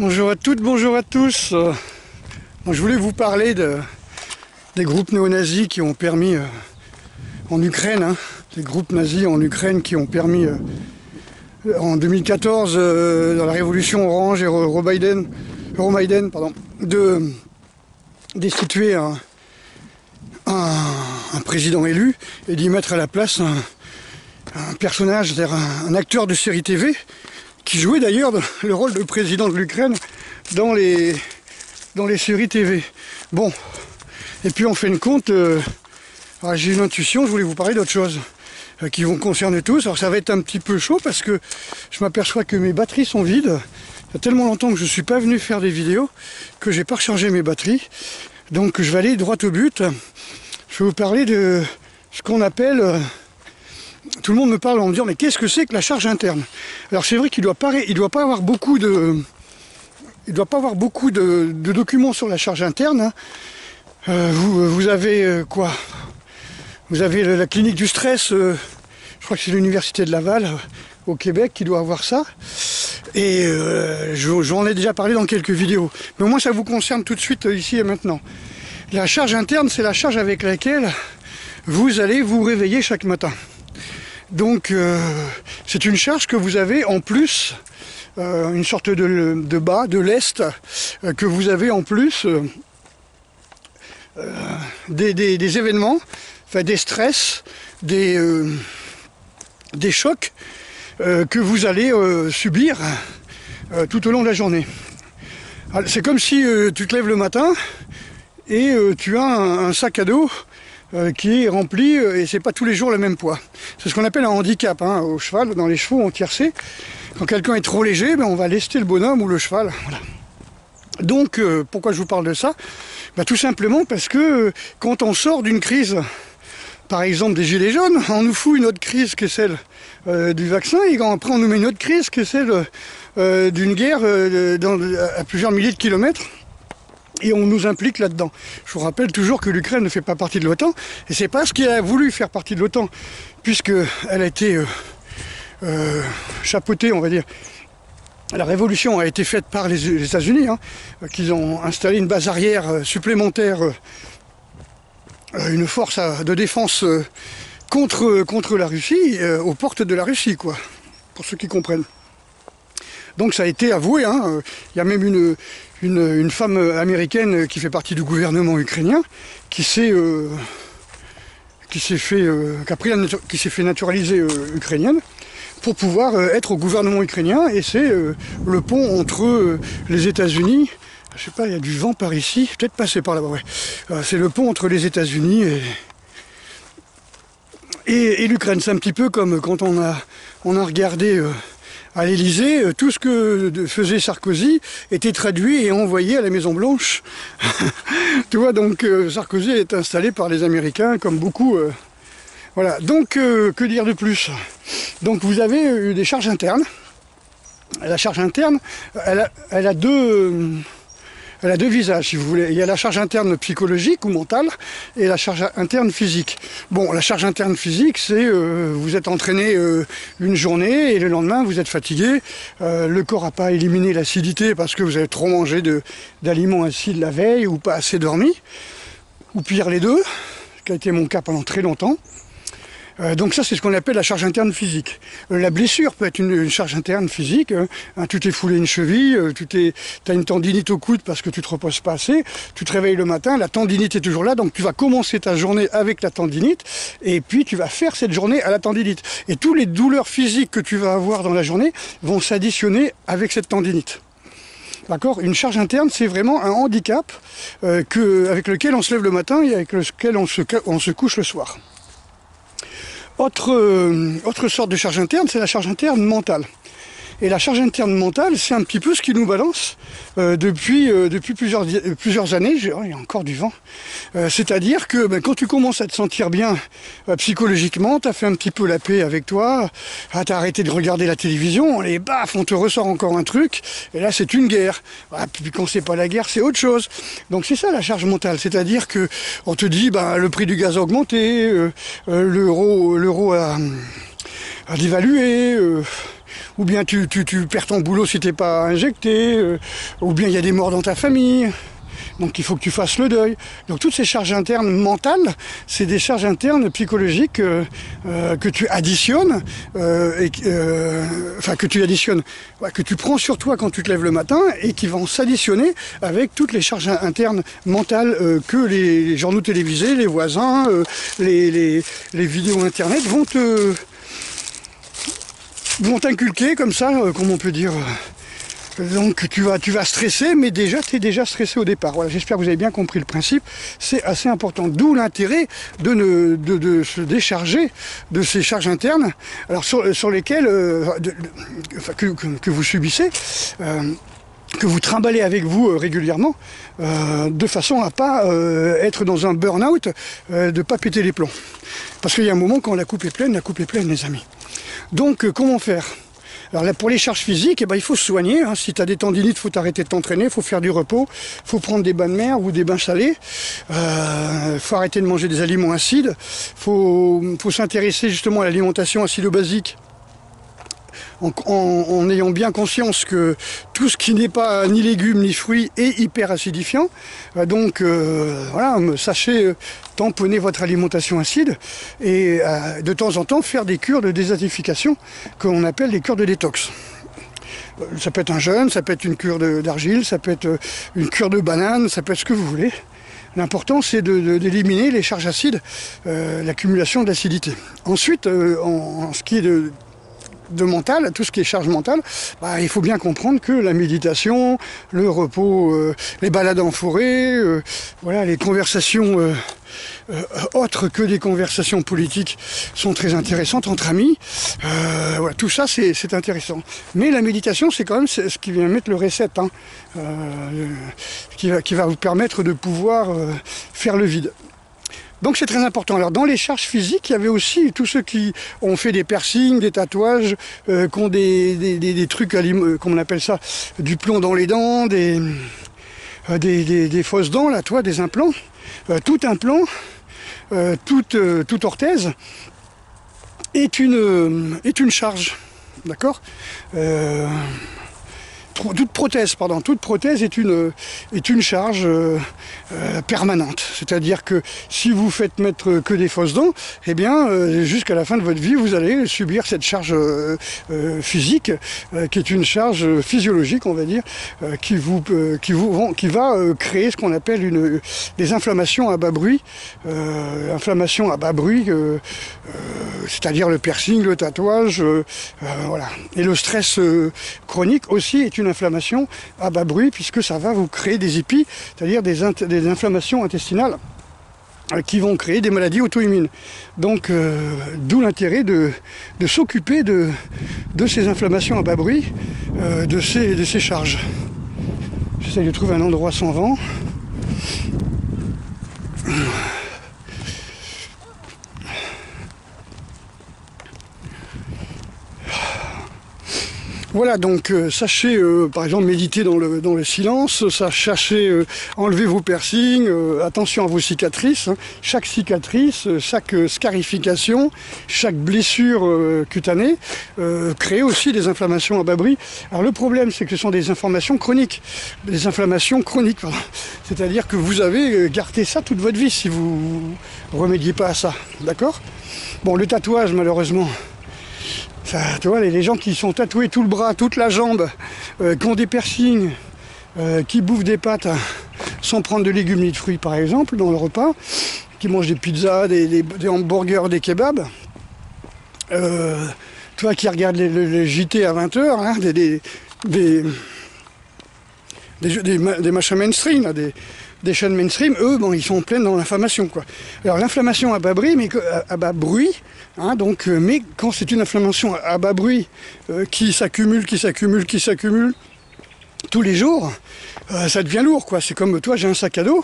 Bonjour à toutes, bonjour à tous. Je voulais vous parler des groupes néo-nazis qui ont permis en Ukraine, les groupes nazis en Ukraine qui ont permis en 2014 dans la révolution orange et Euromaidan, de destituer un président élu et d'y mettre à la place un personnage, c'est-à-dire un acteur de série TV qui jouait d'ailleurs le rôle de président de l'Ukraine dans les séries TV. Bon, et puis en fin de compte, j'ai une intuition, je voulais vous parler d'autre chose qui vous concerne tous. Alors ça va être un petit peu chaud parce que je m'aperçois que mes batteries sont vides. Il y a tellement longtemps que je ne suis pas venu faire des vidéos que j'ai pas rechargé mes batteries. Donc je vais aller droit au but. Je vais vous parler de ce qu'on appelle... Tout le monde me parle en me disant mais qu'est-ce que c'est que la charge interne? Alors c'est vrai qu'il doit pas avoir beaucoup de documents sur la charge interne. Vous avez quoi? Vous avez la clinique du stress, je crois que c'est l'université de Laval au Québec qui doit avoir ça. Et j'en ai déjà parlé dans quelques vidéos. Mais au moins ça vous concerne tout de suite ici et maintenant. La charge interne, c'est la charge avec laquelle vous allez vous réveiller chaque matin. Donc c'est une charge que vous avez en plus, une sorte de bas, de lest, que vous avez en plus des événements, enfin des stress, des chocs que vous allez subir tout au long de la journée. C'est comme si tu te lèves le matin et tu as un sac à dos qui est rempli et c'est pas tous les jours le même poids. C'est ce qu'on appelle un handicap au cheval, dans les chevaux en tiercé. Quand quelqu'un est trop léger, on va lester le bonhomme ou le cheval. Voilà. Donc pourquoi je vous parle de ça? Tout simplement parce que quand on sort d'une crise, par exemple des gilets jaunes, on nous fout une autre crise qui est celle du vaccin, et après on nous met une autre crise qui est celle d'une guerre à plusieurs milliers de kilomètres. Et on nous implique là-dedans. Je vous rappelle toujours que l'Ukraine ne fait pas partie de l'OTAN, et c'est parce qu'elle a voulu faire partie de l'OTAN, puisqu'elle a été chapeautée, on va dire. La révolution a été faite par les États-Unis, qu'ils ont installé une base arrière supplémentaire, une force de défense contre la Russie, aux portes de la Russie, quoi, pour ceux qui comprennent. Donc ça a été avoué, il y a même une femme américaine qui fait partie du gouvernement ukrainien qui s'est fait naturaliser ukrainienne pour pouvoir être au gouvernement ukrainien, et c'est le pont entre les États-Unis, je sais pas, il y a du vent par ici, peut-être passer par là-bas, ouais. C'est le pont entre les États-Unis et l'Ukraine. C'est un petit peu comme quand on a regardé à l'Elysée, tout ce que faisait Sarkozy était traduit et envoyé à la Maison Blanche. Tu vois, donc Sarkozy est installé par les Américains, comme beaucoup. Voilà, donc que dire de plus? Donc vous avez des charges internes. La charge interne, elle a deux visages, si vous voulez. Il y a la charge interne psychologique ou mentale et la charge interne physique. Bon, la charge interne physique, c'est vous êtes entraîné une journée et le lendemain vous êtes fatigué. Le corps n'a pas éliminé l'acidité parce que vous avez trop mangé d'aliments acides la veille ou pas assez dormi. Ou pire les deux, ce qui a été mon cas pendant très longtemps. Donc ça, c'est ce qu'on appelle la charge interne physique. La blessure peut être une charge interne physique. Tu t'es foulé une cheville, tu as une tendinite au coude parce que tu te reposes pas assez, tu te réveilles le matin, la tendinite est toujours là, donc tu vas commencer ta journée avec la tendinite, et puis tu vas faire cette journée à la tendinite. Et toutes les douleurs physiques que tu vas avoir dans la journée vont s'additionner avec cette tendinite. D'accord? Une charge interne, c'est vraiment un handicap avec lequel on se lève le matin et avec lequel on se couche le soir. Autre sorte de charge interne, c'est la charge interne mentale. Et la charge interne mentale, c'est un petit peu ce qui nous balance depuis plusieurs années. Il y a encore du vent. C'est-à-dire que quand tu commences à te sentir bien psychologiquement, tu as fait un petit peu la paix avec toi, tu as arrêté de regarder la télévision, et baf, on te ressort encore un truc, et là c'est une guerre. Puis quand c'est pas la guerre, c'est autre chose. Donc c'est ça la charge mentale, c'est-à-dire que on te dit le prix du gaz a augmenté, l'euro a dévalué, ou bien tu perds ton boulot si t'es pas injecté, ou bien il y a des morts dans ta famille. Donc il faut que tu fasses le deuil. Donc toutes ces charges internes mentales, c'est des charges internes psychologiques que tu additionnes, que tu additionnes, que tu prends sur toi quand tu te lèves le matin et qui vont s'additionner avec toutes les charges internes mentales que les journaux télévisés, les voisins, les vidéos internet vont t'inculquer comme ça, comment on peut dire. Donc tu vas stresser, mais tu es déjà stressé au départ. Voilà, j'espère que vous avez bien compris le principe. C'est assez important. D'où l'intérêt de se décharger de ces charges internes, alors sur lesquelles que vous subissez, que vous trimballez avec vous régulièrement, de façon à pas être dans un burn-out, de pas péter les plombs. Parce qu'il y a un moment quand la coupe est pleine, les amis. Donc comment faire ? Alors là, pour les charges physiques, il faut se soigner. Hein. Si tu as des tendinites, il faut t'arrêter de t'entraîner, il faut faire du repos, il faut prendre des bains de mer ou des bains salés, faut arrêter de manger des aliments acides, faut s'intéresser justement à l'alimentation acido-basique, en ayant bien conscience que tout ce qui n'est pas ni légumes ni fruits est hyper acidifiant. Donc voilà, sachez tamponner votre alimentation acide et de temps en temps faire des cures de désacidification qu'on appelle des cures de détox. Ça peut être un jeûne, ça peut être une cure d'argile, ça peut être une cure de banane, ça peut être ce que vous voulez. L'important c'est d'éliminer les charges acides, l'accumulation d'acidité. Ensuite, en ce qui est de mental, tout ce qui est charge mentale, il faut bien comprendre que la méditation, le repos, les balades en forêt, voilà, les conversations autres que des conversations politiques sont très intéressantes entre amis. Voilà, tout ça c'est intéressant. Mais la méditation c'est quand même ce qui vient mettre le reset, hein, qui va vous permettre de pouvoir faire le vide. Donc c'est très important. Alors dans les charges physiques, il y avait aussi tous ceux qui ont fait des piercings, des tatouages, qui ont des trucs, comment on appelle ça, du plomb dans les dents, des fausses dents, là, des implants. Tout implant, toute orthèse est une charge, d'accord. Toute prothèse est une charge permanente. C'est-à-dire que si vous faites mettre que des fausses dents, eh bien, jusqu'à la fin de votre vie, vous allez subir cette charge physique, qui est une charge physiologique, on va dire, qui va créer ce qu'on appelle des inflammations à bas bruit. C'est-à-dire le piercing, le tatouage, voilà. Et le stress chronique aussi est une inflammation à bas bruit, puisque ça va vous créer des épis, c'est-à-dire des inflammations intestinales qui vont créer des maladies auto-immunes. Donc d'où l'intérêt de s'occuper de ces inflammations à bas bruit, de ces charges. J'essaie de trouver un endroit sans vent. Voilà, donc sachez par exemple méditer dans le silence, sachez enlever vos piercings, attention à vos cicatrices, hein. Chaque cicatrice, chaque scarification, chaque blessure cutanée crée aussi des inflammations à bas bruit. Alors le problème c'est que ce sont des inflammations chroniques, c'est-à-dire que vous avez gardé ça toute votre vie si vous ne remédiez pas à ça, d'accord? Bon, le tatouage malheureusement, ça, tu vois, les gens qui sont tatoués tout le bras, toute la jambe, qui ont des piercings, qui bouffent des pâtes sans prendre de légumes ni de fruits par exemple dans le repas, qui mangent des pizzas, des hamburgers, des kebabs, toi qui regardes les JT à 20h, hein, des machins mainstream, là, des chaînes mainstream, eux, bon, ils sont en pleine dans l'inflammation, quoi. Alors l'inflammation à bas bruit, hein, donc, mais quand c'est une inflammation à bas bruit qui s'accumule tous les jours, ça devient lourd, quoi. C'est comme toi, j'ai un sac à dos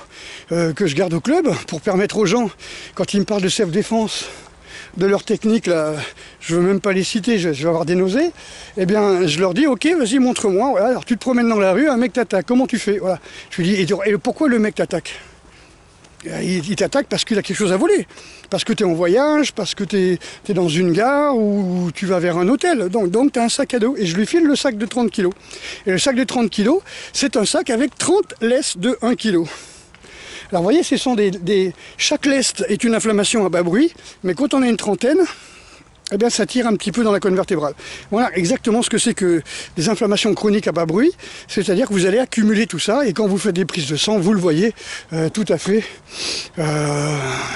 que je garde au club pour permettre aux gens, quand ils me parlent de self-défense, de leur technique, là, je veux même pas les citer, je vais avoir des nausées, eh bien je leur dis ok, vas-y, montre-moi. Voilà, alors tu te promènes dans la rue, un mec t'attaque, comment tu fais? Voilà. Je lui dis et pourquoi le mec t'attaque? Il t'attaque parce qu'il a quelque chose à voler, parce que tu es en voyage, parce que tu es dans une gare ou tu vas vers un hôtel. Donc tu as un sac à dos et je lui file le sac de 30 kg. Et le sac de 30 kg, c'est un sac avec 30 laisses de 1 kg. Alors vous voyez, ce sont chaque leste est une inflammation à bas bruit, mais quand on a une trentaine, eh bien, ça tire un petit peu dans la colonne vertébrale. Voilà exactement ce que c'est que des inflammations chroniques à bas bruit, c'est-à-dire que vous allez accumuler tout ça, et quand vous faites des prises de sang, vous le voyez tout à fait,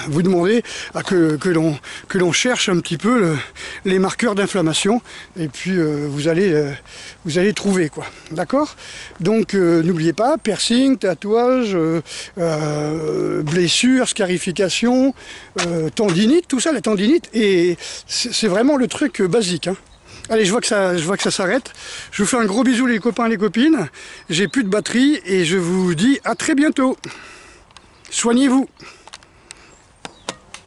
vous demandez à que l'on cherche un petit peu les marqueurs d'inflammation, et puis vous allez trouver, quoi. D'accord? Donc n'oubliez pas, piercing, tatouage, blessure, scarification, tendinite, tout ça, la tendinite, et c'est vraiment le truc basique, hein. Allez, je vois que ça s'arrête. Je vous fais un gros bisou les copains et les copines. J'ai plus de batterie et je vous dis à très bientôt. Soignez-vous.